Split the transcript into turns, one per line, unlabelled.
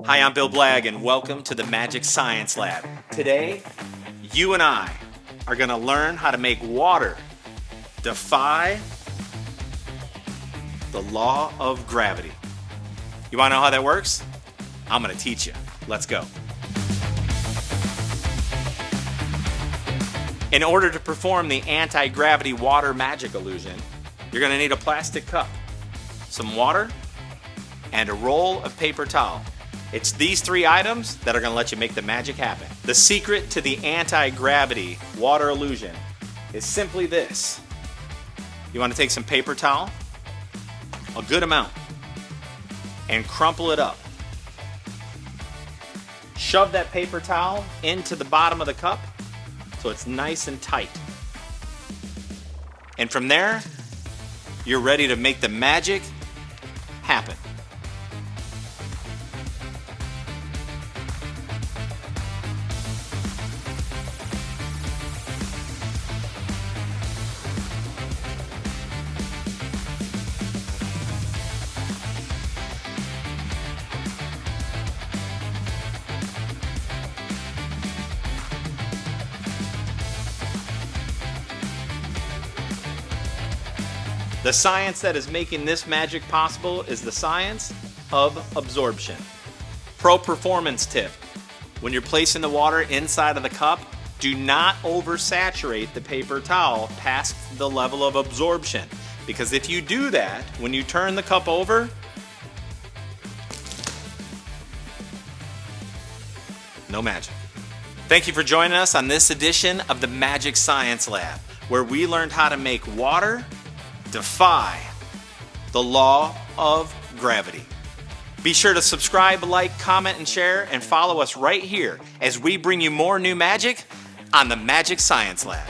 Hi, I'm Bill Blagg, and welcome to the Magic Science Lab. Today, you and I are going to learn how to make water defy the law of gravity. You want to know how that works? I'm going to teach you. Let's go. In order to perform the anti-gravity water magic illusion, you're going to need a plastic cup, some water, and a roll of paper towel. It's these three items that are going to let you make the magic happen. The secret to the anti-gravity water illusion is simply this. You want to take some paper towel, a good amount, and crumple it up. Shove that paper towel into the bottom of the cup so it's nice and tight. And from there, you're ready to make the magic happen. The science that is making this magic possible is the science of absorption. Pro performance tip: when you're placing the water inside of the cup, do not oversaturate the paper towel past the level of absorption. Because if you do that, when you turn the cup over, no magic. Thank you for joining us on this edition of the Magic Science Lab, where we learned how to make water defy the law of gravity. Be sure to subscribe, like, comment, and share, and follow us right here as we bring you more new magic on the Magic Science Lab.